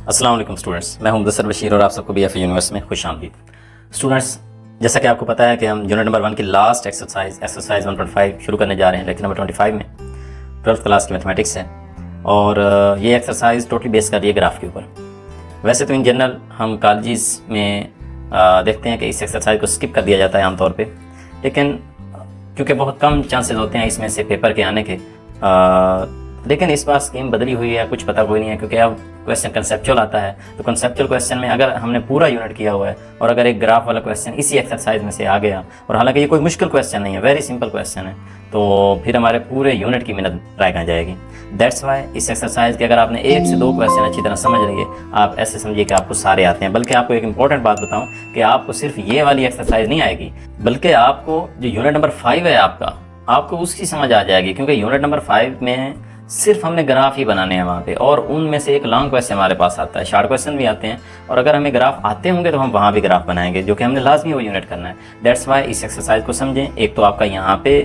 अस्सलाम वालेकुम स्टूडेंट्स, मैं हूं मुदस्सिर बशीर और आप सबको BFA यूनिवर्स में खुश आमदीद। स्टूडेंट्स, जैसा कि आपको पता है कि हम यूनिट नंबर 1 की लास्ट एक्सरसाइज 1.5 शुरू करने जा रहे हैं लेक्चर नंबर 25 में। 12th क्लास की मैथमेटिक्स है और ये एक्सरसाइज टोटली बेस कर रही है ग्राफ के ऊपर। वैसे तो इन जनरल हम कॉलेजेस में देखते हैं कि इस एक्सरसाइज को स्किप कर दिया जाता है आमतौर पर, लेकिन क्योंकि बहुत कम चांसेस होते हैं इसमें से पेपर के आने के, लेकिन इस बार स्कीम बदली हुई है, कुछ पता कोई नहीं है, क्योंकि अब क्वेश्चन कंसेप्चुअल आता है। तो कंसेप्चुअल क्वेश्चन में अगर हमने पूरा यूनिट किया हुआ है और अगर एक ग्राफ वाला क्वेश्चन इसी एक्सरसाइज में से आ गया, और हालांकि ये कोई मुश्किल क्वेश्चन नहीं है, वेरी सिंपल क्वेश्चन है, तो फिर हमारे पूरे यूनिट की मेहनत ट्राई कर जाएगी। दैट्स वाई इस एक्सरसाइज के अगर आपने 1 से 2 क्वेश्चन अच्छी तरह समझ लिए, आप ऐसे समझिए कि आपको सारे आते हैं। बल्कि आपको एक इंपॉर्टेंट बात बताऊं कि आपको सिर्फ ये वाली एक्सरसाइज नहीं आएगी, बल्कि आपको जो यूनिट नंबर 5 है आपको उसकी समझ आ जाएगी, क्योंकि यूनिट नंबर 5 में सिर्फ हमने ग्राफ ही बनाने हैं वहाँ पे, और उनमें से एक लॉन्ग क्वेश्चन हमारे पास आता है, शॉर्ट क्वेश्चन भी आते हैं, और अगर हमें ग्राफ आते होंगे तो हम वहाँ भी ग्राफ बनाएंगे, जो कि हमने लाजमी वो यूनिट करना है। दैट्स वाई इस एक्सरसाइज को समझें। एक तो आपका यहाँ पे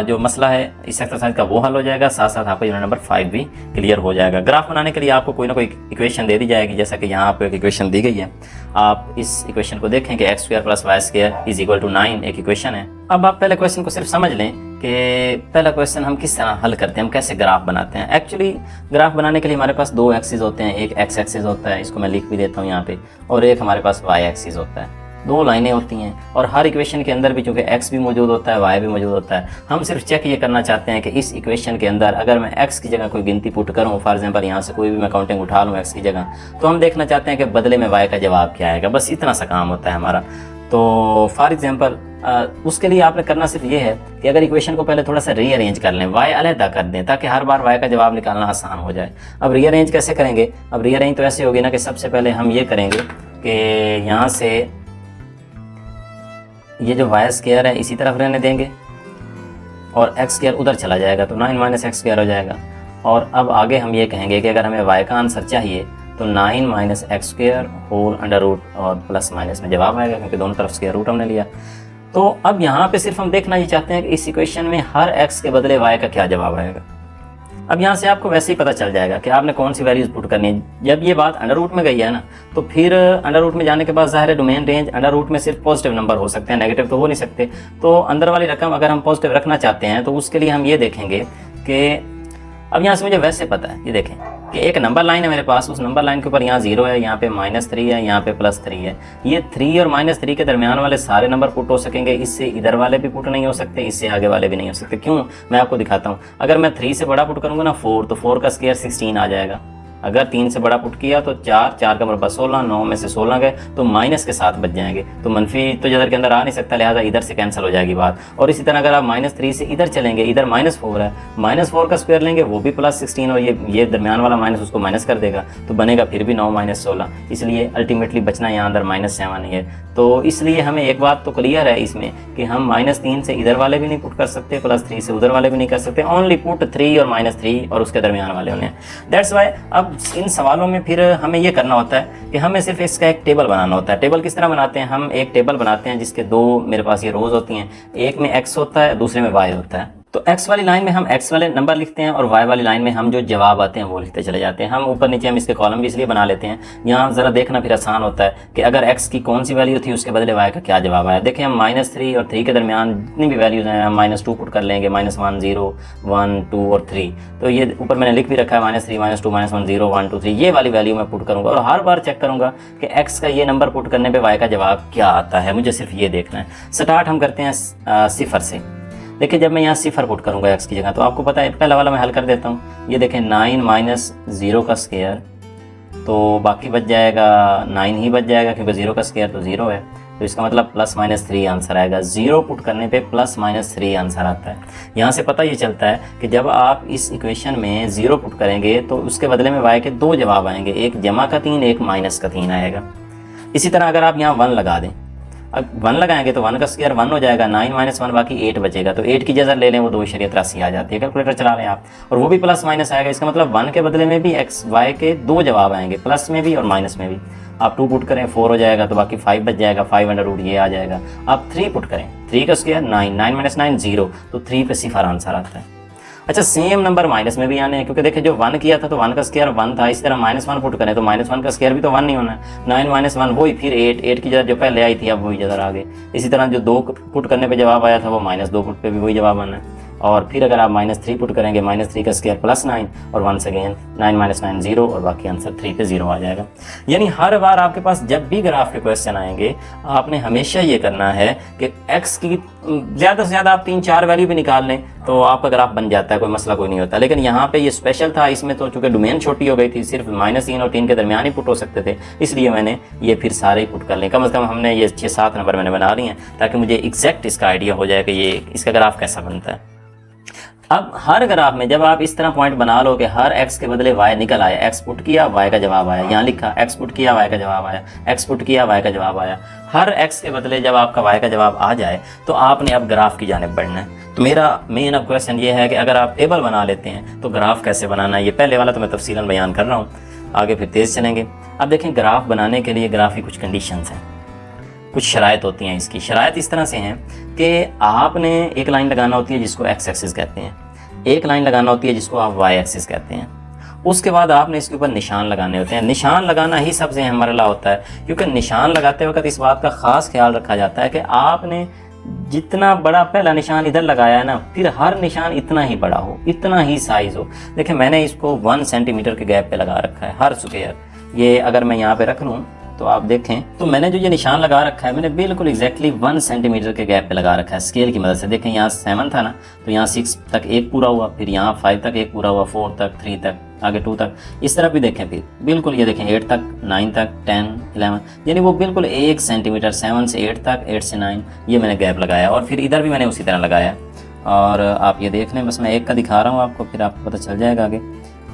जो मसला है इस एक्सरसाइज का वो हल हो जाएगा, साथ साथ आपका यूनिट नंबर 5 भी क्लियर हो जाएगा। ग्राफ बनाने के लिए आपको कोई ना कोई इक्वेशन दे दी जाएगी, जैसा कि यहाँ आपको एक इक्वेशन दी गई है। आप इस इक्वेशन को देखें कि x² + y² = 9 एक इक्वेशन है। अब आप पहले क्वेश्चन को सिर्फ समझ लें कि पहला क्वेश्चन हम किस तरह हल करते हैं, हम कैसे ग्राफ बनाते हैं। एक्चुअली ग्राफ बनाने के लिए हमारे पास 2 एक्सिस होते हैं, एक x एक्सिस होता है, इसको मैं लिख भी देता हूँ यहाँ पे, और एक हमारे पास y एक्सिस होता है। 2 लाइनें होती हैं, और हर इक्वेशन के अंदर भी चूँकि x भी मौजूद होता है, y भी मौजूद होता है। हम सिर्फ चेक ये करना चाहते हैं कि इस इक्वेशन के अंदर अगर मैं x की जगह कोई गिनती पुट करूँ, फॉर एग्जांपल यहाँ से कोई भी मैं काउंटिंग उठा लूँ x की जगह, तो हम देखना चाहते हैं कि बदले में y का जवाब क्या आएगा। बस इतना सा काम होता है हमारा। तो फॉर एग्जांपल उसके लिए आपने करना सिर्फ ये है कि अगर इक्वेशन को पहले थोड़ा सा रीअरेंज कर लें, y अलहदा कर दें, ताकि हर बार y का जवाब निकालना आसान हो जाए। अब रीअरेंज कैसे करेंगे? अब रीअरेंज तो ऐसे होगी ना कि सबसे पहले हम ये करेंगे कि यहाँ से ये जो y² है इसी तरफ रहने देंगे, और x² उधर चला जाएगा, तो 9 - x² हो जाएगा। और अब आगे हम ये कहेंगे कि अगर हमें y का आंसर चाहिए तो 9 - x² होल अंडर रूट और प्लस माइनस में जवाब आएगा, क्योंकि दोनों तरफ स्क्वायर रूट हमने लिया। तो अब यहाँ पे सिर्फ हम देखना ही चाहते हैं कि इस इक्वेशन में हर x के बदले y का क्या जवाब आएगा। अब यहाँ से आपको वैसे ही पता चल जाएगा कि आपने कौन सी वैल्यूज पुट करनी है। जब ये बात अंडर रूट में गई है ना, तो फिर अंडर रूट में जाने के बाद ज़ाहिर है डोमेन रेंज अंडर रूट में सिर्फ पॉजिटिव नंबर हो सकते हैं, नेगेटिव तो हो नहीं सकते। तो अंदर वाली रकम अगर हम पॉजिटिव रखना चाहते हैं तो उसके लिए हम ये देखेंगे कि अब यहाँ से मुझे वैसे पता है, ये देखें कि एक नंबर लाइन है मेरे पास, उस नंबर लाइन के ऊपर यहाँ 0 है, यहाँ पे -3 है, यहाँ पे +3 है। ये 3 और -3 के दरमियान वाले सारे नंबर पुट हो सकेंगे, इससे इधर वाले भी पुट नहीं हो सकते, इससे आगे वाले भी नहीं हो सकते। क्यों? मैं आपको दिखाता हूँ। अगर मैं 3 से बड़ा पुट करूँगा ना 4, तो 4 का स्क्वायर 16 आ जाएगा। अगर 3 से बड़ा पुट किया तो 4 का मरबा 16, 9 में से 16 गए तो माइनस के साथ बच जाएंगे, तो मनफी तो इधर के अंदर आ नहीं सकता, लिहाजा इधर से कैंसिल हो जाएगी बात। और इसी तरह अगर आप -3 से इधर चलेंगे, इधर -4 है, -4 का स्क्वायर लेंगे वो भी +16, और ये दरमियान वाला माइनस उसको माइनस कर देगा, तो बनेगा फिर भी 9 - 16। इसलिए अल्टीमेटली बचना यहाँ अंदर -7 ही है। तो इसलिए हमें एक बात तो क्लियर है इसमें कि हम -3 से इधर वाले भी नहीं पुट कर सकते, +3 से उधर वाले भी नहीं कर सकते, ओनली पुट 3 और -3 और उसके दरमियान वाले होने हैं। दैट्स वाई अब इन सवालों में फिर हमें ये करना होता है कि हमें सिर्फ इसका एक टेबल बनाना होता है। टेबल किस तरह बनाते हैं? हम एक टेबल बनाते हैं जिसके 2 मेरे पास ये रोज होती हैं, एक में x होता है, दूसरे में y होता है। तो x वाली लाइन में हम x वाले नंबर लिखते हैं, और y वाली लाइन में हम जो जवाब आते हैं वो लिखते चले जाते हैं। हम ऊपर नीचे हम इसके कॉलम भी इसलिए बना लेते हैं, यहाँ ज़रा देखना फिर आसान होता है कि अगर x की कौन सी वैल्यू थी उसके बदले y का क्या जवाब आया। देखिए हम -3 और 3 के दरमियान जितनी भी वैल्यूज़ हैं हम -2 पुट कर लेंगे, -1 0 1 2 और 3। तो ये ऊपर मैंने लिख भी रखा है -3 -2 -1 0 1 2 3, ये वाली वैल्यू मैं पुट करूँगा, और हर बार चेक करूँगा कि x का ये नंबर पुट करने पर y का जवाब क्या आता है। मुझे सिर्फ ये देखना है। स्टार्ट हम करते हैं 0 से। देखिए जब मैं यहाँ 0 पुट करूँगा x की जगह, तो आपको पता है पहला वाला मैं हल कर देता हूँ। ये देखें 9 - 0 का स्क्वायर, तो बाकी बच जाएगा 9 ही बच जाएगा, क्योंकि 0 का स्क्वायर तो 0 है, तो इसका मतलब +-3 आंसर आएगा। 0 पुट करने पे +-3 आंसर आता है। यहाँ से पता ये चलता है कि जब आप इस इक्वेशन में 0 पुट करेंगे तो उसके बदले में y के 2 जवाब आएंगे, एक जमा का 3, एक माइनस का 3 आएगा। इसी तरह अगर आप यहाँ 1 लगा दें, अब 1 लगाएंगे तो 1 का स्क्वायर 1 हो जाएगा, 9 - 1 बाकी 8 बचेगा, तो 8 की जगह ले लें वो 2.83 आ जाती है। कैलकुलेटर चला लें आप, और वो भी +- आएगा। इसका मतलब 1 के बदले में भी x y के 2 जवाब आएंगे, प्लस में भी और माइनस में भी। आप 2 पुट करें 4 हो जाएगा, तो बाकी 5 बच जाएगा, 5 अंडर रूट ये आ जाएगा। आप 3 पुट करें, 3 का स्क्वायर 9, 9 - 9 0, तो 3 पे 0 आंसर आता है। अच्छा सेम नंबर माइनस में भी आने हैं, क्योंकि देखिए जो 1 किया था तो 1 का स्क्वायर 1 था, इसी तरह -1 पुट करें तो -1 का स्क्वायर भी तो 1 नहीं होना है। 9 - 1 वही फिर 8 की जगह जो पहले आई थी अब वही जगह आ गई। इसी तरह जो 2 पुट करने पे जवाब आया था वो -2 पुट पे भी वही जवाब आना है। और फिर अगर आप -3 पुट करेंगे, -3 का स्क्वायर +9 और वंस अगेन 9 - 9 0 और बाकी आंसर 3 पे 0 आ जाएगा। यानी हर बार आपके पास जब भी ग्राफ के क्वेश्चन आएंगे आपने हमेशा ये करना है कि x की ज़्यादा से ज़्यादा आप 3-4 वैल्यू भी निकाल लें तो आपका ग्राफ बन जाता है, कोई मसला कोई नहीं होता। लेकिन यहाँ पे ये स्पेशल था, इसमें तो चूंकि डोमेन छोटी हो गई थी, सिर्फ -3 और 3 के दरमियान ही पुट हो सकते थे, इसलिए मैंने ये फिर सारे ही पुट कर लें। कम से कम हमने ये 6-7 नंबर मैंने बना लिए हैं ताकि मुझे एग्जैक्ट इसका आइडिया हो जाए कि ये इसका ग्राफ कैसा बनता है। अब हर ग्राफ में जब आप इस तरह पॉइंट बना लो कि हर x के बदले y निकल आया, x पुट किया y का जवाब आया, यहाँ लिखा x पुट किया y का जवाब आया, x पुट किया y का जवाब आया, हर x के बदले जब आपका y का जवाब आ जाए तो आपने अब ग्राफ की जानिब बढ़ना है। तो मेरा मेन अब क्वेश्चन ये है कि अगर आप टेबल बना लेते हैं तो ग्राफ कैसे बनाना है। ये पहले वाला तो मैं तफसीलन बयान कर रहा हूँ, आगे फिर तेज़ चलेंगे। अब देखें ग्राफ बनाने के लिए ग्राफ की कुछ कंडीशंस हैं, कुछ शराइत होती हैं। इसकी शराइत इस तरह से हैं कि आपने एक लाइन लगाना होती है जिसको एक्स एक्सिस कहते हैं, एक लाइन लगाना होती है जिसको आप वाई एक्सिस कहते हैं, उसके बाद आपने इसके ऊपर निशान लगाने होते हैं। निशान लगाना ही सबसे अहम मरहला होता है, क्योंकि निशान लगाते वक्त इस बात का ख़ास ख्याल रखा जाता है कि आपने जितना बड़ा पहला निशान इधर लगाया है ना, फिर हर निशान इतना ही बड़ा हो, इतना ही साइज़ हो। देखिए मैंने इसको 1 सेंटीमीटर के गैप पे लगा रखा है हर स्क्वायर। ये अगर मैं यहाँ पे रख लूँ तो आप देखें तो मैंने जो ये निशान लगा रखा है मैंने बिल्कुल एग्जैक्टली 1 सेंटीमीटर के गैप पे लगा रखा है स्केल की मदद से। देखें यहाँ 7 था ना, तो यहाँ 6 तक एक पूरा हुआ, फिर यहाँ 5 तक एक पूरा हुआ, 4 तक, 3 तक, आगे 2 तक, इस तरफ भी देखें फिर बिल्कुल ये देखें 8 तक, 9 तक, 10, 11, यानी वो बिल्कुल 1 सेंटीमीटर 7 से 8 तक, 8 से 9 ये मैंने गैप लगाया। और फिर इधर भी मैंने उसी तरह लगाया। और आप ये देख लें, बस मैं एक का दिखा रहा हूँ आपको, फिर आपको पता चल जाएगा आगे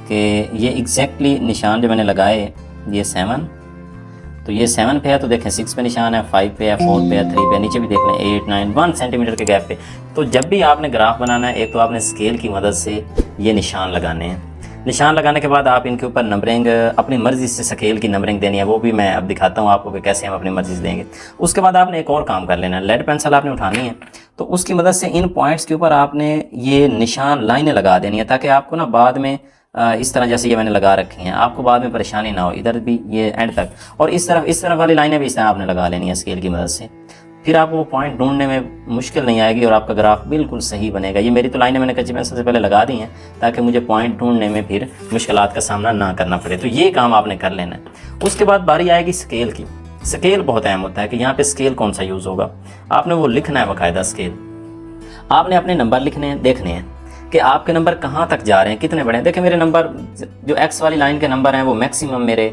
कि ये एग्जैक्टली निशान जो मैंने लगाए ये 7, तो ये 7 पे है तो देखें 6 पे निशान है, 5 पे है, 4 पे है, 3 पे, नीचे भी देख लें 8, 9, 1 सेंटीमीटर के गैप पे। तो जब भी आपने ग्राफ बनाना है एक तो आपने स्केल की मदद से ये निशान लगाने हैं। निशान लगाने के बाद आप इनके ऊपर नंबरिंग अपनी मर्ज़ी से स्केल की नंबरिंग देनी है, वो भी मैं अब दिखाता हूँ आपको कि कैसे हम अपनी मर्ज़ी से देंगे। उसके बाद आपने एक और काम कर लेना है, लेड पेंसिल आपने उठानी है, तो उसकी मदद से इन पॉइंट्स के ऊपर आपने ये निशान लाइनें लगा देनी है ताकि आपको ना बाद में इस तरह जैसे ये मैंने लगा रखी हैं आपको बाद में परेशानी ना हो। इधर भी ये एंड तक, और इस तरफ वाली लाइनें भी इस तरह आपने लगा लेनी है स्केल की मदद से। फिर आपको वो पॉइंट ढूंढने में मुश्किल नहीं आएगी और आपका ग्राफ बिल्कुल सही बनेगा। ये मेरी तो लाइनें मैंने कच्ची पेंसिल से पहले लगा दी हैं ताकि मुझे पॉइंट ढूंढने में फिर मुश्किलात का सामना ना करना पड़े। तो ये काम आपने कर लेना है। उसके बाद बारी आएगी स्केल की। स्केल बहुत अहम होता है कि यहाँ पे स्केल कौन सा यूज़ होगा, आपने वो लिखना है बाकायदा स्केल। आपने अपने नंबर लिखने हैं, देखने हैं कि आपके नंबर कहाँ तक जा रहे हैं, कितने बड़े हैं। देखिए मेरे नंबर जो एक्स वाली लाइन के नंबर हैं वो मैक्सिमम मेरे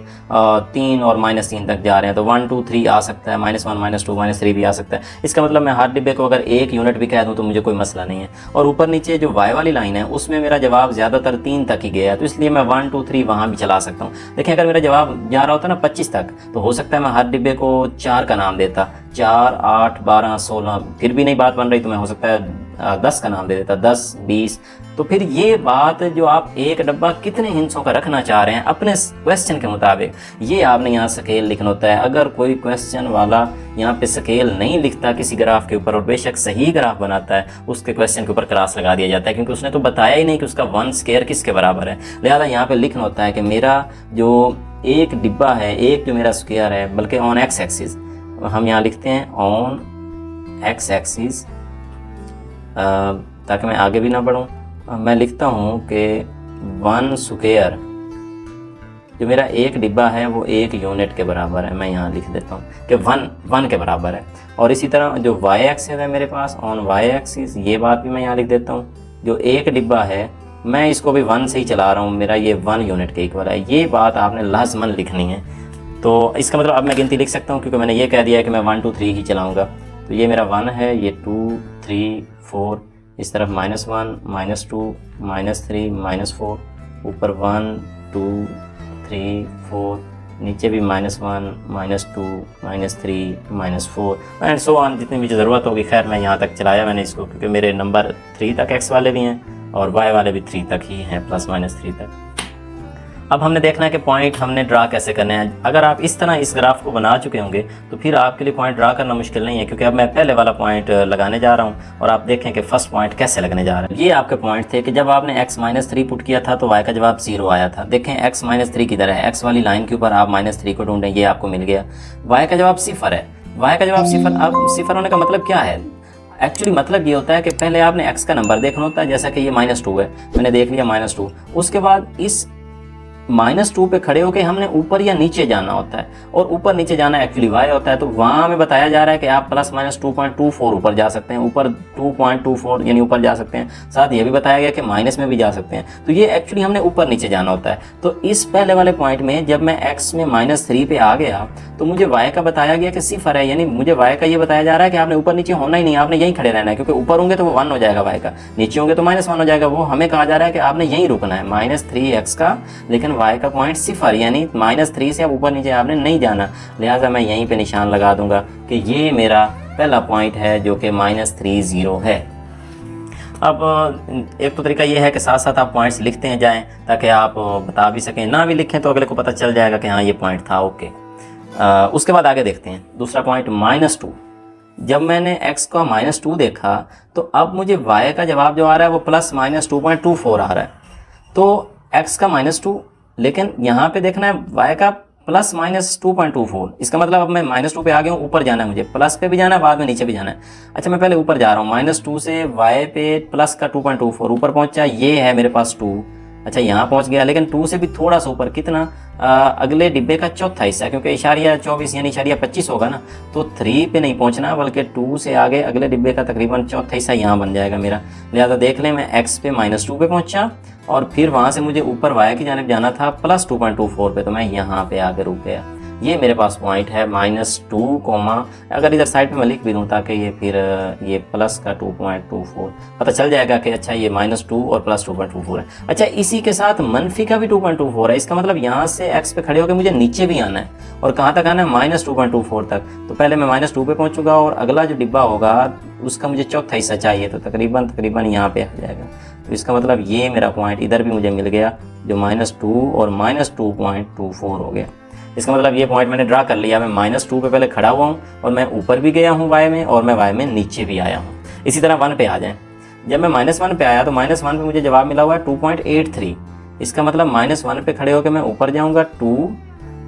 3 और -3 तक जा रहे हैं। तो 1, 2, 3 आ सकता है, -1, -2, -3 भी आ सकता है। इसका मतलब मैं हर डिब्बे को अगर 1 यूनिट भी कह दूँ तो मुझे कोई मसला नहीं है। और ऊपर नीचे जो वाई वाली लाइन है उसमें मेरा जवाब ज़्यादातर 3 तक ही गया है, तो इसलिए मैं 1, 2, 3 वहाँ भी चला सकता हूँ। देखिए अगर मेरा जवाब जा रहा होता ना 25 तक तो हो सकता है मैं हर डिब्बे को 4 का नाम देता, 4, 8, 12, 16, फिर भी नहीं बात बन रही तो मैं हो सकता है 10 का नाम दे देता, 10, 20। तो फिर ये बात जो आप एक डब्बा कितने हिंसों का रखना चाह रहे हैं अपने क्वेश्चन के मुताबिक, ये आपने यहाँ स्केल लिखना होता है। अगर कोई क्वेश्चन वाला यहाँ पे स्केल नहीं लिखता किसी ग्राफ के ऊपर और बेशक सही ग्राफ बनाता है, उसके क्वेश्चन के ऊपर क्रॉस लगा दिया जाता है, क्योंकि उसने तो बताया ही नहीं कि उसका 1 स्क्वायर किसके बराबर है। लिहाजा यहाँ पे लिखना होता है कि मेरा जो एक डिब्बा है, एक जो मेरा स्क्वायर है, बल्कि ऑन एक्स एक्सिस हम यहाँ लिखते हैं ऑन एक्स एक्सिस, ताकि मैं आगे भी ना बढ़ूँ। मैं लिखता हूँ कि 1 स्क्वायर जो मेरा एक डिब्बा है वो 1 यूनिट के बराबर है। मैं यहाँ लिख देता हूँ कि 1 के बराबर है। और इसी तरह जो वाई एक्सिस है मेरे पास ऑन वाई एक्सिस, ये बात भी मैं यहाँ लिख देता हूँ। जो एक डिब्बा है मैं इसको भी 1 से ही चला रहा हूँ, मेरा ये 1 यूनिट के इक्वल है। ये बात आपने लाजमन लिखनी है। तो इसका मतलब अब मैं गिनती लिख सकता हूँ क्योंकि मैंने ये कह दिया है कि मैं 1, 2, 3 ही चलाऊँगा। तो ये मेरा 1 है, ये 2, 3, 4, इस तरफ -1, -2, -3, -4, ऊपर 1, 2, 3, 4, नीचे भी -1, -2, -3, -4 एंड सो ऑन, जितनी भी ज़रूरत होगी। खैर मैं यहाँ तक चलाया मैंने इसको क्योंकि मेरे नंबर 3 तक एक्स वाले भी हैं और वाई वाले भी 3 तक ही हैं, ±3 तक। अब हमने देखना है कि पॉइंट हमने ड्रा कैसे करने हैं। अगर आप इस तरह इस ग्राफ को बना चुके होंगे तो फिर आपके लिए पॉइंट ड्रा करना मुश्किल नहीं है, क्योंकि अब मैं पहले वाला पॉइंट लगाने जा रहा हूं और आप देखें कि फर्स्ट पॉइंट कैसे लगने जा रहा है। ये आपके पॉइंट थे कि जब आपने x-3 पुट किया था तो y का जवाब 0 आया था। देखें x-3 किधर है, x वाली लाइन के ऊपर आप -3 को ढूंढें, ये आपको मिल गया। y का जवाब 0 है, y का जवाब 0। अब 0 होने का मतलब क्या है? एक्चुअली मतलब ये होता है कि पहले आपने x का नंबर देखना होता है, जैसा कि ये -2 है, मैंने देख लिया -2। उसके बाद इस -2 पे खड़े होके हमने ऊपर या नीचे जाना होता है, और ऊपर नीचे जाना एक्चुअली y होता है। तो वहाँ हमें बताया जा रहा है कि आप ±2.24 ऊपर जा सकते हैं, ऊपर 2.24 यानी ऊपर जा सकते हैं। साथ ये भी बताया गया कि माइनस में भी जा सकते हैं। तो ये एक्चुअली हमने ऊपर नीचे जाना होता है। तो इस पहले वाले पॉइंट में जब मैं x में -3 पे आ गया तो मुझे y का बताया गया कि 0 है, यानी मुझे y का ये बताया जा रहा है कि आपने ऊपर नीचे होना ही नहीं, आपने यहीं खड़े रहना है, क्योंकि ऊपर होंगे तो वो 1 हो जाएगा y का, नीचे होंगे तो -1 हो जाएगा। वो हमें कहा जा रहा है कि आपने यहीं रुकना है -3x का, लेकिन y का पॉइंट 0 यानी -3 से अब ऊपर नीचे आपने नहीं जाना। लिहाजा मैं यहीं पे निशान लगा दूंगा कि ये मेरा पहला पॉइंट है जो कि -30 है। अब एक तो तरीका ये है कि साथ साथ आप पॉइंट्स लिखते हैं जाएं, ताकि आप बता भी सकें, ना भी लिखें तो अगले को पता चल जाएगा कि हाँ ये पॉइंट था। ओके, उसके बाद आगे देखते हैं दूसरा पॉइंट -2। जब मैंने x का -2 देखा तो अब मुझे y का जवाब जो आ रहा है वो +-2.24 आ रहा है। तो x का -2, लेकिन यहाँ पे देखना है y का +-2.24। इसका मतलब अब मैं -2 पे आ गया हूँ, ऊपर जाना है मुझे, प्लस पे भी जाना है, बाद में नीचे भी जाना है। अच्छा, मैं पहले ऊपर जा रहा हूँ, -2 से y पे प्लस का 2.24 ऊपर पहुँचा, ये है मेरे पास 2। अच्छा, यहाँ पहुँच गया, लेकिन 2 से भी थोड़ा सा ऊपर, कितना, अगले डिब्बे का चौथा हिस्सा, क्योंकि इशारिया 24 यानी इशारिया 25 होगा ना, तो 3 पे नहीं पहुँचना, बल्कि 2 से आगे अगले डिब्बे का तकरीबन चौथा हिस्सा यहाँ बन जाएगा मेरा। लिहाजा देख लें, मैं x पे -2 पे पहुँचा और फिर वहाँ से मुझे ऊपर y की जानिब जाना था +2.24 पे, तो मैं यहाँ पे आके रुक गया। ये मेरे पास पॉइंट है -2, अगर इधर साइड पे मैं लिख भी दूँ ताकि ये फिर ये प्लस का 2.24 पता चल जाएगा कि अच्छा ये -2 और +2.24 है। अच्छा, इसी के साथ मनफी का भी 2.24 है। इसका मतलब यहाँ से x पे खड़े होकर मुझे नीचे भी आना है, और कहाँ तक आना है, -2.24 तक। तो पहले मैं -2 पे पहुँचूंगा और अगला जो डिब्बा होगा उसका मुझे चौथा हिस्सा चाहिए, तो तकरीबन यहाँ पे आ जाएगा। तो इसका मतलब ये मेरा पॉइंट इधर भी मुझे मिल गया, जो -2 और -2.24 हो गया। इसका मतलब ये पॉइंट मैंने ड्रा कर लिया। मैं -2 पे पहले खड़ा हुआ हूँ और मैं ऊपर भी गया हूँ y में, और मैं y में नीचे भी आया हूँ। इसी तरह 1 पे आ जाएं। जब मैं -1 पे आया तो -1 पे मुझे जवाब मिला हुआ है 2.83। इसका मतलब -1 पे खड़े होकर मैं ऊपर जाऊँगा 2,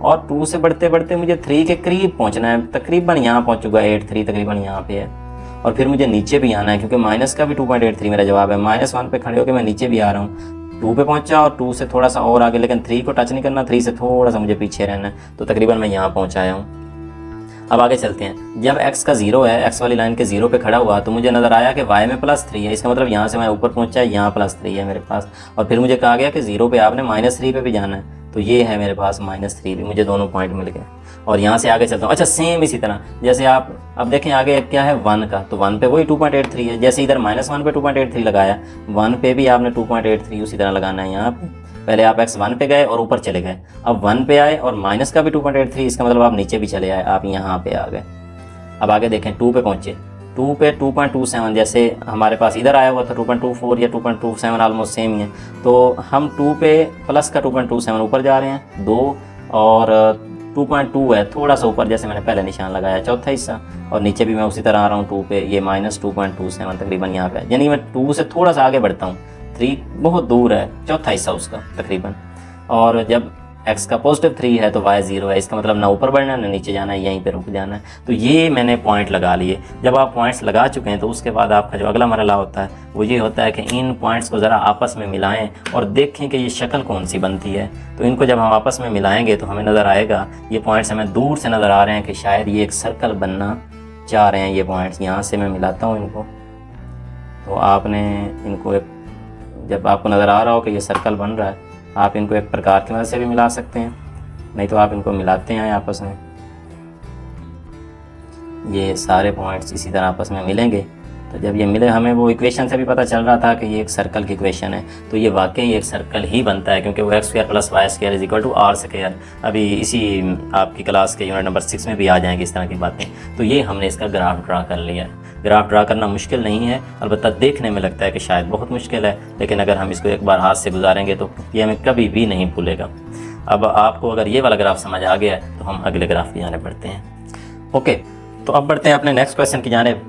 और 2 से बढ़ते बढ़ते मुझे 3 के करीब पहुँचना है, तकरीबन यहाँ पहुँचूंगा 83, तकरीबन यहाँ पे है। और फिर मुझे नीचे भी आना है, क्योंकि माइनस का भी 2.83 मेरा जवाब है। -1 पे खड़े होकर मैं नीचे भी आ रहा हूँ, 2 पे पहुंचा और 2 से थोड़ा सा और आगे, लेकिन 3 को टच नहीं करना, 3 से थोड़ा सा मुझे पीछे रहना है। तो तकरीबन मैं यहाँ पहुँच आया हूँ। अब आगे चलते हैं। जब x का 0 है, x वाली लाइन के 0 पे खड़ा हुआ तो मुझे नज़र आया कि y में +3 है। इसका मतलब यहाँ से मैं ऊपर पहुँचा, यहाँ +3 है मेरे पास, और फिर मुझे कहा गया कि 0 पे आपने -3 पे भी जाना है। तो ये है मेरे पास -3 भी, मुझे दोनों पॉइंट मिल गए। और यहाँ से आगे चलता हूँ। अच्छा, सेम इसी तरह जैसे आप अब देखें आगे क्या है 1 का, तो 1 पे वही 2.83 है। जैसे इधर -1 पे 2.83 लगाया, 1 पे भी आपने 2.83 उसी तरह लगाना है। यहाँ पे पहले आप x 1 पे गए और ऊपर चले गए, अब 1 पे आए और माइनस का भी 2.83, इसका मतलब आप नीचे भी चले आए, आप यहाँ पे आ गए। अब आगे देखें 2 पे पहुँचे, 2 पे 2.27, जैसे हमारे पास इधर आया हुआ था 2.24 या 2.27 ऑलमोस्ट सेम ही है। तो हम 2 पे प्लस का 2.27 ऊपर जा रहे हैं 2, और 2.2 है थोड़ा सा ऊपर, जैसे मैंने पहले निशान लगाया चौथा हिस्सा, और नीचे भी मैं उसी तरह आ रहा हूँ 2 पे, ये -2.27 तकरीबन यहाँ पे, यानी मैं 2 से थोड़ा सा आगे बढ़ता हूँ। 3 बहुत दूर है, चौथा हिस्सा उसका तकरीबन। और जब x का +3 है तो y 0 है, इसका मतलब ना ऊपर बढ़ना है ना नीचे जाना है, यहीं पे रुक जाना है। तो ये मैंने पॉइंट लगा लिए। जब आप पॉइंट्स लगा चुके हैं तो उसके बाद आपका जो अगला मरहला होता है वो ये होता है कि इन पॉइंट्स को ज़रा आपस में मिलाएं और देखें कि ये शक्ल कौन सी बनती है। तो इनको जब हम आपस में मिलाएंगे तो हमें नज़र आएगा, ये पॉइंट्स हमें दूर से नज़र आ रहे हैं कि शायद ये एक सर्कल बनना चाह रहे हैं। ये पॉइंट्स यहाँ से मैं मिलाता हूँ इनको, तो आपने इनको एक, जब आपको नज़र आ रहा हो कि ये सर्कल बन रहा है, आप इनको एक प्रकार की मदद से भी मिला सकते हैं, नहीं तो आप इनको मिलाते हैं आपस में। ये सारे पॉइंट्स इसी तरह आपस में मिलेंगे। तो जब ये मिले, हमें वो इक्वेशन से भी पता चल रहा था कि ये एक सर्कल की इक्वेशन है, तो ये वाकई एक सर्कल ही बनता है, क्योंकि वो x² + y² = r²। अभी इसी आपकी क्लास के यूनिट नंबर 6 में भी आ जाएंगी इस तरह की बातें। तो ये हमने इसका ग्राफ ड्रा कर लिया है। ग्राफ ड्रा करना मुश्किल नहीं है, अलबत्ता देखने में लगता है कि शायद बहुत मुश्किल है, लेकिन अगर हम इसको एक बार हाथ से गुजारेंगे तो ये हमें कभी भी नहीं भूलेगा। अब आपको अगर ये वाला ग्राफ समझ आ गया है तो हम अगले ग्राफ की जानिब बढ़ते हैं। ओके, तो अब बढ़ते हैं अपने नेक्स्ट क्वेश्चन की जानिब।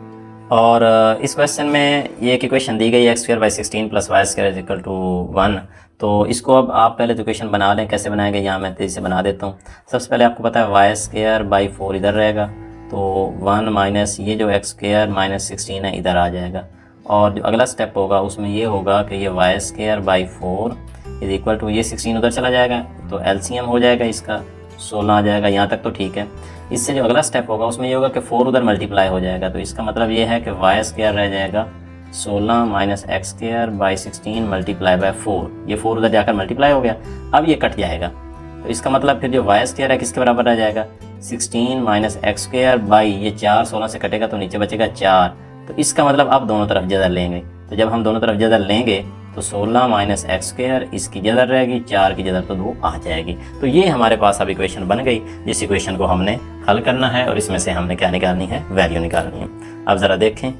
और इस क्वेश्चन में ये एक इक्वेशन दी गई है x² / 16 + y² = 1। तो इसको अब आप पहले तो इक्वेशन बना लें। कैसे बनाएंगे, यहाँ मैं तेज़ी से बना देता हूँ। सबसे पहले आपको पता है y² / 4 इधर रहेगा, तो 1 माइनस ये जो x² - 16 है इधर आ जाएगा। और जो अगला स्टेप होगा उसमें ये होगा कि ये y² / 4 = ये 16 उधर चला जाएगा, तो LCM हो जाएगा इसका 16 आ जाएगा। यहाँ तक तो ठीक है। इससे जो अगला स्टेप होगा उसमें ये होगा कि 4 उधर मल्टीप्लाई हो जाएगा, तो इसका मतलब ये है कि y² रह जाएगा 16 - x² / 16 × 4। ये 4 उधर जाकर मल्टीप्लाई हो गया, अब ये कट जाएगा, तो इसका मतलब फिर जो y² है किसके बराबर रह जाएगा 16 - x² ये 4 16 से कटेगा तो नीचे बचेगा 4। तो इसका मतलब आप दोनों तरफ जदर लेंगे, तो जब हम दोनों तरफ जदर लेंगे तो 16 - x² इसकी जदर रहेगी, 4 की जदर तो 2 आ जाएगी। तो ये हमारे पास अब इक्वेशन बन गई, जिस इक्वेशन को हमने हल करना है और इसमें से हमने क्या निकालनी है, वैल्यू निकालनी है। अब ज़रा देखें,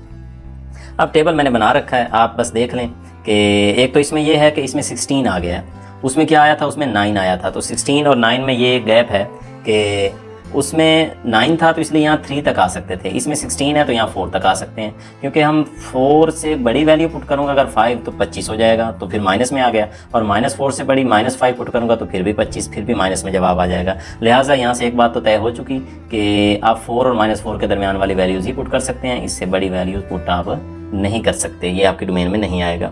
अब टेबल मैंने बना रखा है, आप बस देख लें कि एक तो इसमें यह है कि इसमें 16 आ गया है, उसमें क्या आया था, उसमें 9 आया था। तो 16 और 9 में ये गैप है कि उसमें 9 था तो इसलिए यहाँ 3 तक आ सकते थे, इसमें 16 है तो यहाँ 4 तक आ सकते हैं। क्योंकि हम 4 से बड़ी वैल्यू पुट करूँगा अगर 5 तो 25 हो जाएगा, तो फिर माइनस में आ गया, और -4 से बड़ी -5 पुट करूँगा तो फिर भी 25, फिर भी माइनस में जवाब आ जाएगा। लिहाजा यहाँ से एक बात तो तय हो चुकी कि आप 4 और -4 के दरमियान वाली वैल्यूज़ ही पुट कर सकते हैं, इससे बड़ी वैल्यूज़ पुट आप नहीं कर सकते, ये आपके डोमेन में नहीं आएगा।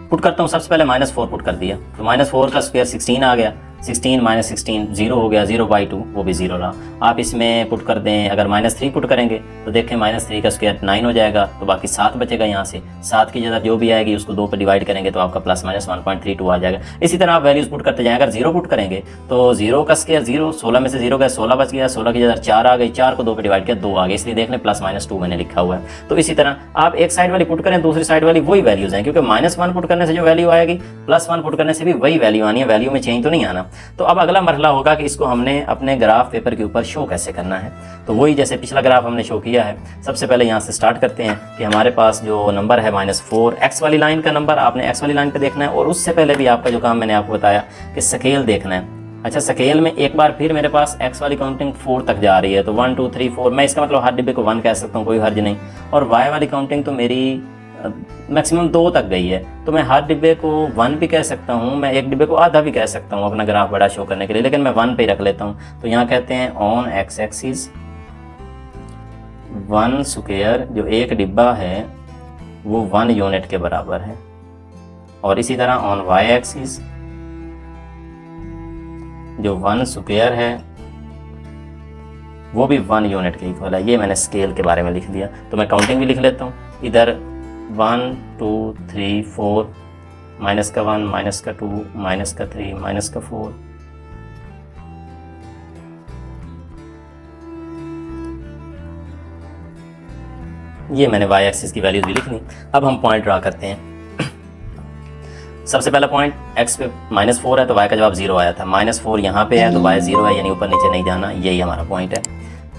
पुट करता हूँ, सबसे पहले -4 पुट कर दिया, तो -4 का स्क्वायर 16 आ गया, 16 - 16 0 हो गया, 0/2 वो भी 0 रहा। आप इसमें पुट कर दें, अगर -3 पुट करेंगे तो देखें -3 का स्क्वायर 9 हो जाएगा, तो बाकी 7 बचेगा। यहाँ से 7 की जगह जो भी आएगी उसको 2 पे डिवाइड करेंगे तो आपका ± 1.32 आ जाएगा। इसी तरह आप वैल्यूज पुट करते जाएं। अगर 0 पुट करेंगे तो 0 का स्क्वायर 0, 16 में से 0 गया 16 बच गया, 16 की जगह 4 आ गई, 4 को 2 पे डिवाइड किया 2 आ गए, इसलिए देख लें ±2 मैंने लिखा हुआ है। तो इसी तरह आप एक साइड वाली पुट करें, दूसरी साइड वाली वही वैल्यूज हैं, क्योंकि -1 पुट करने से जो वैल्यू आएगी +1 पुट करने से भी वही वैल्यू आनी है, वैल्यू में चेंज तो नहीं आना। तो अब अगला मरहला होगा कि इसको हमने अपने ग्राफ पेपर के ऊपर शो कैसे करना है। तो वही जैसे पिछला ग्राफ हमने शो किया है, सबसे पहले यहाँ से स्टार्ट करते हैं कि हमारे पास जो नंबर है -4, एक्स वाली लाइन का नंबर आपने एक्स वाली लाइन पे देखना है, और उससे पहले भी आपका जो काम मैंने आपको बताया कि स्केल देखना है। अच्छा, स्केल में एक बार फिर मेरे पास एक्स वाली काउंटिंग 4 तक जा रही है, तो 1 2 3 4, मैं इसका मतलब हर डिब्बे को 1 कह सकता हूँ, कोई हर्ज नहीं। और वाई वाली काउंटिंग तो मेरी मैक्सिमम 2 तक गई है, तो मैं हर डिब्बे को 1 भी कह सकता हूँ, मैं एक डिब्बे को आधा भी कह सकता हूँ अपना ग्राफ बड़ा शो करने के लिए, लेकिन मैं 1 पे ही रख लेता हूँ। तो यहाँ कहते हैं ऑन एक्स एक्सिस 1 स्क्वायर, जो एक डिब्बा है वो 1 यूनिट के बराबर है, और इसी तरह ऑन वाई एक्सिस जो 1 स्क्वायर है वो भी 1 यूनिट के इक्वल है। ये मैंने स्केल के बारे में लिख दिया। तो मैं काउंटिंग भी लिख लेता हूँ, इधर 1 2 3 4, -1 -2 -3 -4, ये मैंने वाई एक्सिस की वैल्यूज भी लिख ली। अब हम पॉइंट ड्रा करते हैं। सबसे पहला पॉइंट x पे -4 है तो y का जवाब 0 आया था, -4 यहाँ पे है तो y 0 है, यानी ऊपर नीचे नहीं जाना, यही हमारा पॉइंट है।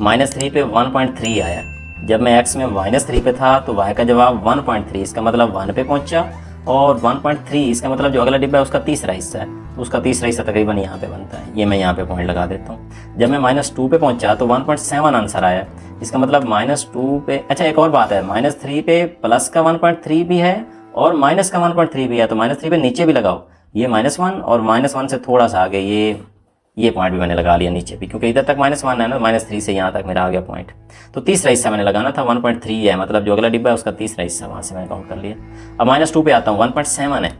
-3 पे 1.3 आया, जब मैं x में -3 पे था तो y का जवाब 1.3, इसका मतलब 1 पे पहुंचा, और 1.3 इसका मतलब जो अगला डिब्बा है उसका तीसरा हिस्सा है, तो उसका तीसरा हिस्सा तकरीबन यहाँ पे बनता है। ये मैं यहाँ पे पॉइंट लगा देता हूँ। जब मैं -2 पे पहुंचा तो 1.7 आंसर आया, इसका मतलब -2 पे, अच्छा एक और बात है, -3 पे प्लस का 1.3 भी है और माइनस का 1.3 भी है, तो -3 पे नीचे भी लगाओ, ये -1 और -1 से थोड़ा सा आगे ये पॉइंट भी मैंने लगा लिया नीचे भी, क्योंकि इधर तक -1 है ना, -3 से यहाँ तक मेरा आ गया पॉइंट। तो तीसरा हिस्सा मैंने लगाना था, 1.3 है, मतलब जो अगला डिब्बा है उसका तीसरा हिस्सा, वहाँ से मैंने काउंट कर लिया। अब -2 पे आता हूँ, 1.7 है,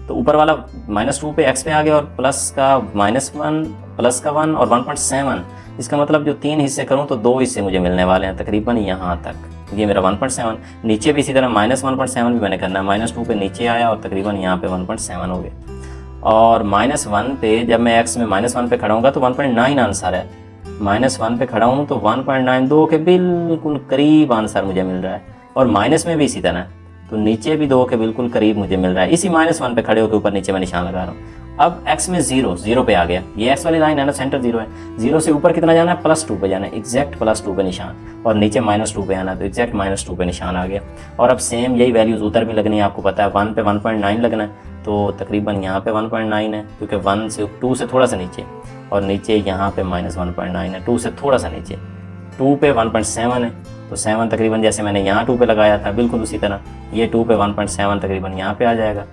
तो ऊपर वाला -2 पे x पे आ गया, और प्लस का -1 प्लस का 1 और 1.7, इसका मतलब जो 3 हिस्से करूँ तो 2 हिस्से मुझे मिलने वाले हैं तकरीबन यहाँ तक। ये मेरा 1.7, नीचे भी इसी तरह -1.7 भी मैंने करना है, -2 पे नीचे आया और तकरीबन यहाँ पे 1.7 हो गया। और -1 पे जब मैं x में -1 पे खड़ा हूँगा तो 1.9 आंसर है, -1 पे खड़ा हूँ तो 1.9, 2 के बिल्कुल करीब आंसर मुझे मिल रहा है, और माइनस में भी इसी तरह, तो नीचे भी 2 के बिल्कुल करीब मुझे मिल रहा है। इसी -1 पे खड़े होकर ऊपर नीचे मैं निशान लगा रहा हूँ। अब x में 0 पे आ गया, ये x वाली लाइन है ना, सेंटर 0 है, 0 से ऊपर कितना जाना है, +2 पे जाना है, एग्जैक्ट +2 पे निशान, और नीचे -2 पे आना है, तो एग्जैक्ट -2 पे निशान आ गया। और अब सेम यही वैल्यूज उधर भी लगनी है, आपको पता है 1 पे 1.9 लगना है, तो तकरीबन यहाँ पे 1.9 है, क्योंकि 1 से 2 से थोड़ा सा नीचे, और नीचे यहाँ पे -1.9 है, 2 से थोड़ा सा नीचे, 2 पे 1.7 है, तो 7 तकरीबन जैसे मैंने यहाँ 2 पे लगाया था बिल्कुल उसी तरह ये 2 पे 1.7 तकरीबन यहाँ पे आ जाएगा,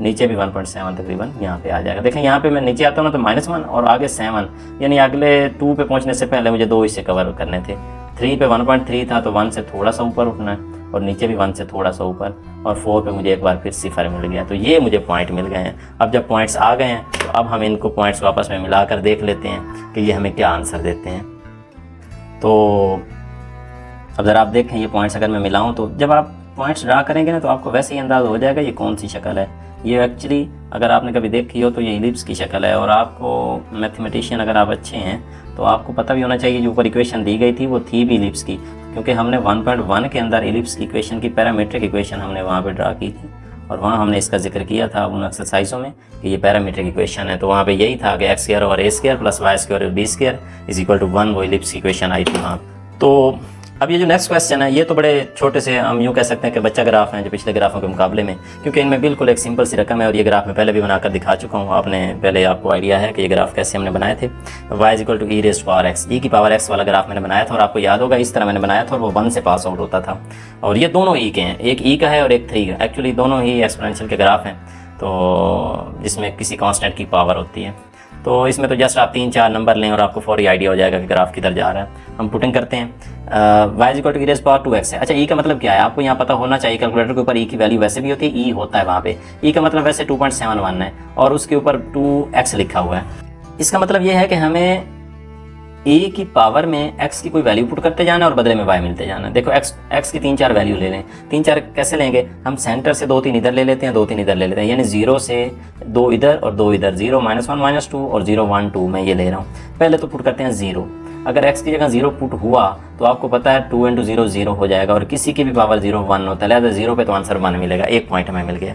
नीचे भी 1.7 तकरीबन यहाँ पे आ जाएगा। देखें यहाँ पे मैं नीचे आता हूँ ना तो -1 और आगे 7, यानी अगले 2 पे पहुँचने से पहले मुझे 2 हिस्से कवर करने थे। 3 पे 1.3 था तो 1 से थोड़ा सा ऊपर उठना है, और नीचे भी 1 से थोड़ा सा ऊपर, और 4 पे मुझे एक बार फिर 0 मिल गया। तो ये मुझे पॉइंट मिल गए हैं। अब जब पॉइंट्स आ गए हैं तो अब हम इनको पॉइंट्स आपस में मिलाकर देख लेते हैं कि ये हमें क्या आंसर देते हैं। तो अब ज़रा आप देखें ये पॉइंट्स अगर मैं मिलाऊं तो जब आप पॉइंट्स ड्रा करेंगे ना तो आपको वैसे ही अंदाज़ हो जाएगा ये कौन सी शक्ल है। ये एक्चुअली अगर आपने कभी देखी हो तो ये इलिप्स की शक्ल है, और आपको मैथमेटिशियन अगर आप अच्छे हैं तो आपको पता भी होना चाहिए जो ऊपर इक्वेशन दी गई थी वो थी भी इलिप्स की, क्योंकि हमने 1.1 के अंदर इलिप्स की इक्वेशन की पैरामीट्रिक इक्वेशन हमने वहाँ पे ड्रा की थी, और वहाँ हमने इसका जिक्र किया था उन एक्सरसाइजों में कि ये पैरामीट्रिक इक्वेशन है। तो वहाँ पे यही था कि x² और a² + y² और b² = 1, वो इलिप्स की इक्वेशन आई थी वहाँ। तो अब ये जो नेक्स्ट क्वेश्चन है ये तो बड़े छोटे से हम यूँ कह सकते हैं कि बच्चा ग्राफ हैं जो पिछले ग्राफों के मुकाबले में, क्योंकि इनमें बिल्कुल एक सिंपल सी रकम है, और ये ग्राफ मैं पहले भी बनाकर दिखा चुका हूँ, आपने पहले आपको आइडिया है कि ये ग्राफ कैसे हमने बनाए थे। y = e⁻x वाला ग्राफ मैंने बनाया था, और आपको याद होगा इस तरह मैंने बनाया था, और वो 1 से पास आउट होता था। और ये दोनों e के हैं, एक e का है और एक 3 का, एक्चुअली दोनों ही एक्सपोनेंशियल के ग्राफ हैं, तो जिसमें किसी कांस्टेंट की पावर होती है। तो इसमें तो जस्ट आप 3-4 नंबर लें और आपको फौरी आइडिया हो जाएगा कि ग्राफ किधर जा रहा है। हम पुटिंग करते हैं, y = e⁻2x है। अच्छा, e का मतलब क्या है आपको यहाँ पता होना चाहिए। कैलकुलेटर के ऊपर e की वैल्यू वैसे भी होती है, e होता है वहाँ पे, e का मतलब वैसे 2.71 है, और उसके ऊपर 2x लिखा हुआ है। इसका मतलब ये है कि हमें e की पावर में x की कोई वैल्यू पुट करते जाना और बदले में y मिलते जाना। देखो x की 3-4 वैल्यू ले लें, 3-4 कैसे लेंगे, हम सेंटर से 2-3 इधर ले लेते हैं, 2-3 इधर ले लेते हैं, यानी 0 से 2 इधर और 2 इधर, 0 -1 -2 और 0 1 2 मैं ये ले रहा हूँ। पहले तो पुट करते हैं 0। अगर x की जगह 0 पुट हुआ तो आपको पता है 2 × 0 0 हो जाएगा, और किसी की भी पावर 0 1 होता है, लिहाजा 0 पे तो आंसर 1 मिलेगा, एक पॉइंट हमें मिल गया।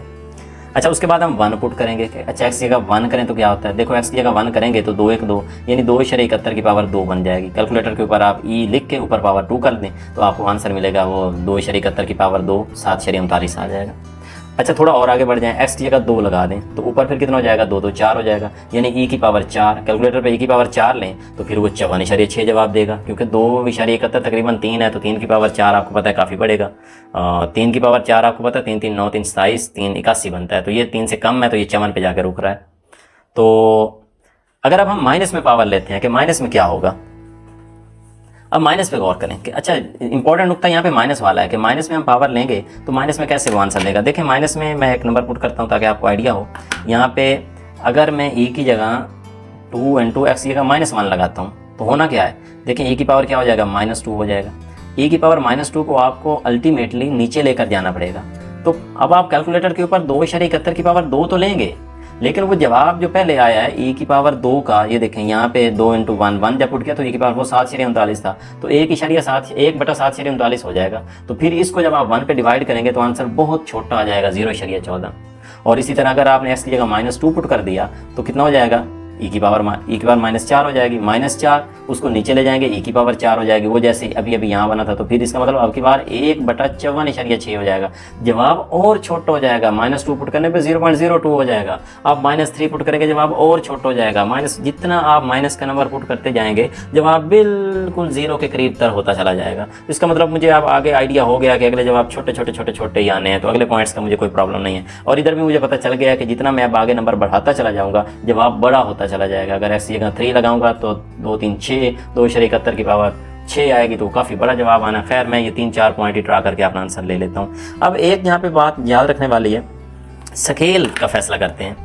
अच्छा, उसके बाद हम 1 पुट करेंगे। अच्छा, x की जगह 1 करें तो क्या होता है, देखो x की जगह 1 करेंगे तो 2 1 2 यानी 2.71 की पावर 2 बन जाएगी। कैलकुलेटर के ऊपर आप e लिख के ऊपर पावर 2 कर दें तो आपको आंसर मिलेगा वो 2.71 की पावर 2 7.39 आ जाएगा। अच्छा, थोड़ा और आगे बढ़ जाएं, x की जगह 2 लगा दें तो ऊपर फिर कितना हो जाएगा, 2 2 4 हो जाएगा, यानी e की पावर 4। कैलकुलेटर पे e की पावर 4 लें तो फिर वो 54.6 जवाब देगा, क्योंकि 2.71 तकरीबन 3 है, तो 3 की पावर 4 आपको पता है काफ़ी बढ़ेगा। 3 की पावर 4 आपको पता है 3 3 9 3 27 3 81 बनता है, तो ये 3 से कम है, तो ये 54 पे जाकर रुक रहा है। तो अगर अब हम माइनस में पावर लेते हैं कि माइनस में क्या होगा, अब माइनस पे गौर करें कि अच्छा इंपॉर्टेंट नुकता यहाँ पे माइनस वाला है कि माइनस में हम पावर लेंगे तो माइनस में कैसे वो आंसर देगा। देखें, माइनस में मैं एक नंबर पुट करता हूँ ताकि आपको आइडिया हो। यहाँ पे अगर मैं e की जगह 2 × x की जगह -1 लगाता हूँ तो होना क्या है, देखें e की पावर क्या हो जाएगा, -2 हो जाएगा। e की पावर -2 को आपको अल्टीमेटली नीचे लेकर जाना पड़ेगा। तो अब आप कैलकुलेटर के ऊपर 2.71 की पावर 2 तो लेंगे, लेकिन वो जवाब जो पहले आया है e की पावर 2 का, ये देखें यहाँ पे 2 × 1 1 जब पुट किया तो e की पावर वो 7.39 था, तो 1/7.39 हो जाएगा। तो फिर इसको जब आप 1 पे डिवाइड करेंगे तो आंसर बहुत छोटा आ जाएगा, 0.14। और इसी तरह अगर आपने x की जगह -2 पुट कर दिया तो कितना हो जाएगा, e की पावर -4 हो जाएगी, -4 उसको नीचे ले जाएंगे, e की पावर 4 हो जाएगी, वो जैसे अभी यहाँ बना था, तो फिर इसका मतलब अब की बार 1/54.6 हो जाएगा, जवाब और छोटा हो जाएगा। -2 पुट करने पे 0.02 हो जाएगा। आप -3 पुट करेंगे जवाब और छोटा हो जाएगा। जितना आप माइनस का नंबर पुट करते जाएंगे जवाब बिल्कुल 0 के करीब तर होता चला जाएगा। इसका मतलब मुझे अब आगे आइडिया हो गया कि अगले जवाब छोटे ही आने हैं, तो अगले पॉइंट्स का मुझे कोई प्रॉब्लम नहीं है। और इधर भी मुझे पता चल गया कि जितना मैं अब आगे नंबर बढ़ाता चला जाऊँगा जवाब बड़ा होता चला जाएगा। अगर x की जगह 3 लगाऊंगा तो 2 3 6 2.71 की पावर 6 आएगी, तो काफ़ी बड़ा जवाब आना। खैर, मैं ये 3-4 पॉइंट ही ट्रा करके अपना आंसर ले लेता हूँ। अब एक यहाँ पे बात याद रखने वाली है, स्केल का फैसला करते हैं।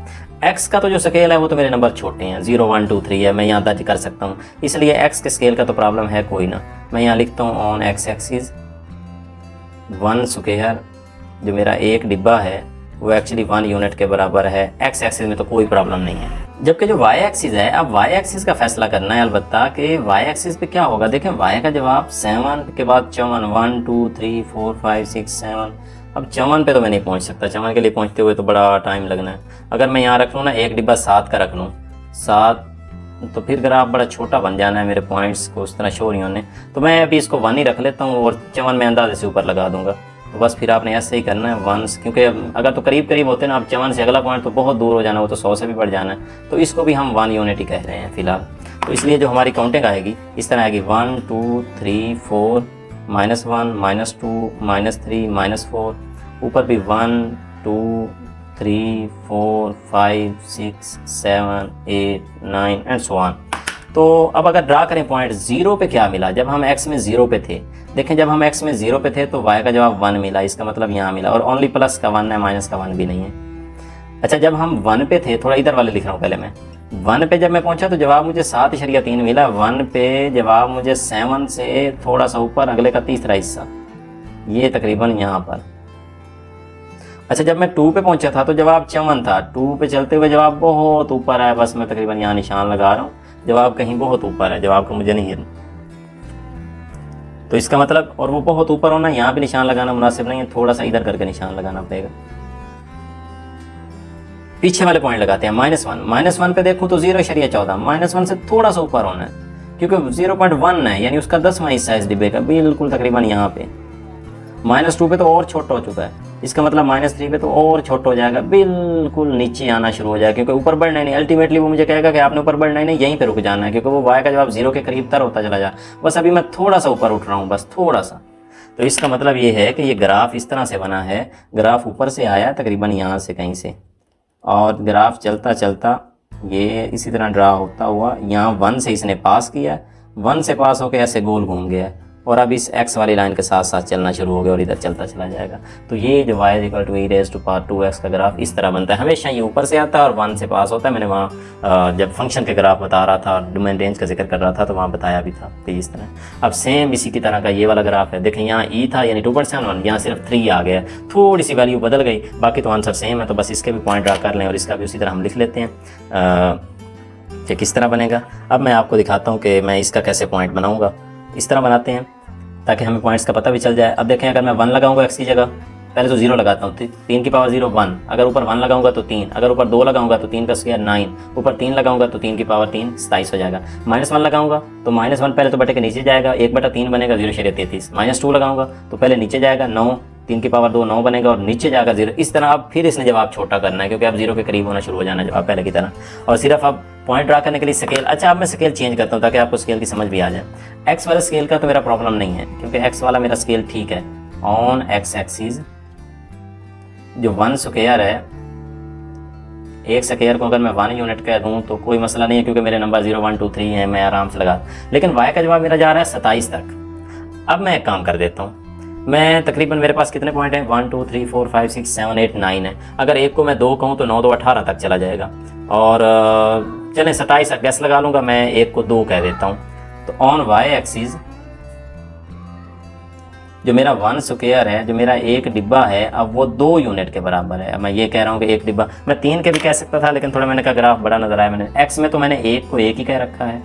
x का तो जो स्केल है वो तो मेरे नंबर छोटे हैं, 0 1 2 3 है, मैं यहाँ दर्ज कर सकता हूँ, इसलिए x के स्केल का तो प्रॉब्लम है कोई ना। मैं यहाँ लिखता हूँ ऑन x एक्सिस 1 स्क्वायर, जो मेरा एक डिब्बा है वो एक्चुअली 1 यूनिट के बराबर है। x एक्सिस में तो कोई प्रॉब्लम नहीं है, जबकि जो y एक्सिस है, अब y एक्सिस का फैसला करना है अलबत्ता कि y एक्सिस पे क्या होगा। देखें, y का जवाब 7 के बाद 54 1 2 3 4 5 6 7 अब 54 पे तो मैं नहीं पहुंच सकता, 54 के लिए पहुंचते हुए तो बड़ा टाइम लगना है। अगर मैं यहाँ रख लूँ ना, एक डिब्बा 7 का रख लूँ, 7, तो फिर ग्राफ बड़ा छोटा बन जाना है, मेरे पॉइंट्स को उस तरह शो नहीं होने। तो मैं अभी इसको 1 ही रख लेता हूँ और 54 में अंदाजे से ऊपर लगा दूंगा। तो बस फिर आपने ऐसे ही करना है 1, क्योंकि अगर तो करीब करीब होते ना, अब 54 से अगला पॉइंट तो बहुत दूर हो जाना, वो तो 100 से भी बढ़ जाना है। तो इसको भी हम 1 यूनिट ही कह रहे हैं फिलहाल। तो इसलिए जो हमारी काउंटिंग आएगी इस तरह आएगी 1 2 3 4 -1 -2 -3 -4, ऊपर भी 1 2 3 4 5 6 7 8 9 एंड सो ऑन। तो अब अगर ड्रा करें पॉइंट 0 पे क्या मिला, जब हम x में 0 पे थे, देखें जब हम x में 0 पे थे तो y का जवाब 1 मिला, इसका मतलब यहाँ मिला, और ओनली प्लस का 1 है, माइनस का 1 भी नहीं है। अच्छा, जब हम 1 पे थे, थोड़ा इधर वाले लिख रहा हूँ पहले मैं, 1 पे जब मैं पहुंचा तो जवाब मुझे 7.3 मिला, 1 पे जवाब मुझे 7 से थोड़ा सा ऊपर अगले का तीसरा हिस्सा, ये तकरीबन यहाँ पर। अच्छा, जब मैं 2 पे पहुंचा था तो जवाब 54 था, 2 पे चलते हुए जवाब बहुत ऊपर है, बस मैं तकरीबन यहाँ निशान लगा रहा हूँ, जवाब कहीं बहुत ऊपर है, जवाब को मुझे नहीं है। तो इसका मतलब, और वो बहुत ऊपर होना, यहाँ पे निशान लगाना मुनासिब नहीं है, थोड़ा सा इधर करके निशान लगाना पड़ेगा। पीछे वाले पॉइंट लगाते हैं -1, -1 पे देखूँ तो 0.14, -1 से थोड़ा सा ऊपर होना है, क्योंकि 0.1 है, यानी उसका 10वां हिस्सा इस डिब्बे का, बिल्कुल तकरीबन यहाँ पे। -2 पे तो और छोटा हो चुका है, इसका मतलब -3 पे तो और छोटा हो जाएगा, बिल्कुल नीचे आना शुरू हो जाएगा, क्योंकि ऊपर बढ़ना ही नहीं। अल्टीमेटली वो मुझे कहेगा कि आपने ऊपर बढ़ना ही नहीं, यहीं पे रुक जाना है, क्योंकि वो y का जवाब 0 के करीब तर होता चला जा। बस अभी मैं थोड़ा सा ऊपर उठ रहा हूँ, बस थोड़ा सा। तो इसका मतलब ये है कि ये ग्राफ इस तरह से बना है, ग्राफ ऊपर से आया तकरीबन यहाँ से कहीं से, और ग्राफ चलता चलता ये इसी तरह ड्रा होता हुआ यहाँ 1 से इसने पास किया, 1 से पास होकर ऐसे गोल घूम गया, और अब इस x वाली लाइन के साथ साथ चलना शुरू हो गया और इधर चलता चला जाएगा। तो ये जो y = e⁻²x का ग्राफ इस तरह बनता है, हमेशा ये ऊपर से आता है और 1 से पास होता है। मैंने वहाँ जब फंक्शन के ग्राफ बता रहा था, डोमेन रेंज का जिक्र कर रहा था, तो वहाँ बताया भी था कि इस तरह। अब सेम इसी की तरह का ये वाला ग्राफ है, देखें यहाँ e था यानी 2%, यहाँ सिर्फ 3 आ गया, थोड़ी सी वैल्यू बदल गई, बाकी तो आंसर सेम है। तो बस इसके भी पॉइंट ड्रा कर लें और इसका भी उसी तरह हम लिख लेते हैं कि किस तरह बनेगा। अब मैं आपको दिखाता हूँ कि मैं इसका कैसे पॉइंट बनाऊँगा। इस तरह बनाते हैं ताकि हमें पॉइंट्स का पता भी चल जाए। अब देखें, अगर मैं 1 लगाऊंगा x की जगह, पहले तो 0 लगाता हूँ, 3 की पावर 0 1, अगर ऊपर 1 लगाऊंगा तो 3, अगर ऊपर 2 लगाऊंगा तो 3 का स्क्वायर 9, ऊपर 3 लगाऊंगा तो 3 की पावर 3 27 हो जाएगा। -1 लगाऊंगा तो -1 पहले तो बटे के नीचे जाएगा, 1/3 बनेगा 0.33। -2 लगाऊंगा तो पहले नीचे जाएगा 9, 3 की पावर 2 9 बनेगा, और नीचे जाएगा 0। इस तरह अब फिर इसने जवाब छोटा करना है, क्योंकि अब 0 के करीब होना शुरू हो जाना है जवाब पहले की तरह। और सिर्फ अब पॉइंट ड्रा करने के लिए स्केल, अच्छा अब मैं स्केल चेंज करता हूँ ताकि आपको स्केल की समझ भी आ जाए। एक्स वाले स्केल का तो मेरा प्रॉब्लम नहीं है, क्योंकि एक्स वाला मेरा स्केल ठीक है। ऑन एक्स एक्सिस जो 1 स्क्वायर है, एक स्क्वायर को अगर मैं 1 यूनिट कह दूँ तो कोई मसला नहीं है, क्योंकि मेरे नंबर 0 1 2 3 है, मैं आराम से लगा। लेकिन y का जवाब मेरा जा रहा है 27 तक। अब मैं एक काम कर देता हूँ, मैं तकरीबन, मेरे पास कितने पॉइंट हैं, 1 2 3 4 5 6 7 8 9 है। अगर एक को मैं 2 कहूँ तो 9 2 18 तक चला जाएगा, और चलें 27 गैस लगा लूँगा, मैं एक को 2 कह देता हूँ। तो ऑन y एक्सिस जो मेरा 1 स्क्वायर है, जो मेरा एक डिब्बा है, अब वो 2 यूनिट के बराबर है। मैं ये कह रहा हूँ कि एक डिब्बा, मैं 3 के भी कह सकता था, लेकिन थोड़ा मैंने कहा ग्राफ बड़ा नजर आया। मैंने x में तो मैंने एक को 1 ही कह रखा है,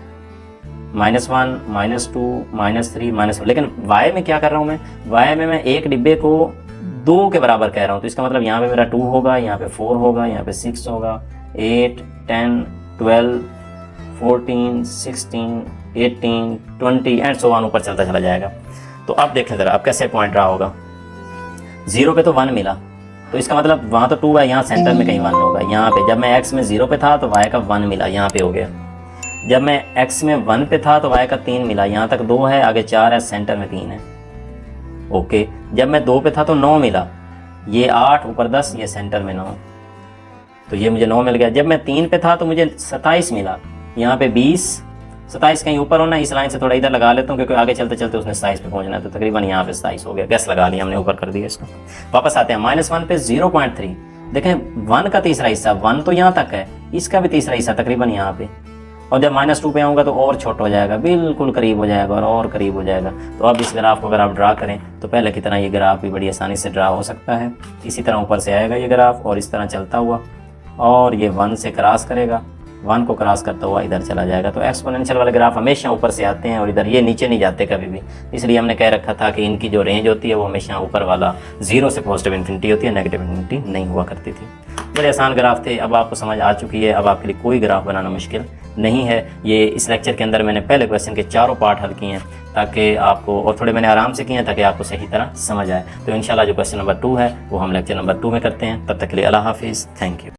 -1 -2 -3 -4, लेकिन y में क्या कर रहा हूँ मैं, y में मैं एक डिब्बे को 2 के बराबर कह रहा हूँ। तो इसका मतलब यहाँ पे मेरा 2 होगा, यहाँ पे 4 होगा, यहाँ पे 6 होगा, 8 10 12 14 16 18 20 एंड सो ऑन, ऊपर चलता चला जाएगा। तो अब देखें ज़रा अब कैसे पॉइंट रहा होगा। 0 पे तो 1 मिला, तो इसका मतलब वहाँ तो 2 है, यहाँ सेंटर में कहीं 1 होगा। यहाँ पे जब मैं x में 0 पे था तो y का 1 मिला, यहाँ पे हो गया। जब मैं x में 1 पे था तो y का 3 मिला, यहाँ तक 2 है, आगे 4 है, सेंटर में 3 है। ओके, जब मैं 2 पे था तो 9 मिला, ये 8 ऊपर 10, ये सेंटर में 9, तो ये मुझे 9 मिल गया। जब मैं 3 पे था तो मुझे 27 मिला, यहाँ पे 20, 27 कहीं ऊपर होना, इस लाइन से थोड़ा इधर लगा लेता हूँ, क्योंकि आगे चलते चलते उसने 27 पे पहुंचना है, तो तकरीबन यहाँ पे 27 हो गया। गैस लगा लिया हमने, ऊपर कर दिया इसको। वापस आते हैं, -1 पे 0.3, देखें 1 का तीसरा हिस्सा, 1 तो यहाँ तक है, इसका भी तीसरा हिस्सा तकरीबन यहाँ पे, और जब -2 पे आऊँगा तो और छोटा हो जाएगा, बिल्कुल करीब हो जाएगा और करीब हो जाएगा। तो अब इस ग्राफ को अगर आप ड्रा करें तो पहले की तरह ये ग्राफ भी बड़ी आसानी से ड्रा हो सकता है। इसी तरह ऊपर से आएगा ये ग्राफ और इस तरह चलता हुआ, और ये 1 से क्रॉस करेगा, 1 को क्रॉस करता हुआ इधर चला जाएगा। तो एक्सपोनेंशियल वाले ग्राफ हमेशा ऊपर से आते हैं और इधर ये नीचे नहीं जाते कभी भी, इसलिए हमने कह रखा था कि इनकी जो रेंज होती है वो हमेशा ऊपर वाला 0 से पॉजिटिव इन्फिनिटी होती है, नेगेटिव इन्फिनिटी नहीं हुआ करती थी। बड़े आसान ग्राफ थे, अब आपको समझ आ चुकी है, अब आपके लिए कोई ग्राफ बनाना मुश्किल नहीं है। ये इस लेक्चर के अंदर मैंने पहले क्वेश्चन के चारों पार्ट हल किए हैं ताकि आपको, और थोड़े मैंने आराम से किए हैं ताकि आपको सही तरह समझ आए। तो इंशाल्लाह जो क्वेश्चन नंबर 2 है वो हम लेक्चर नंबर 2 में करते हैं। तब तक के लिए अल्लाह हाफिज़, थैंक यू।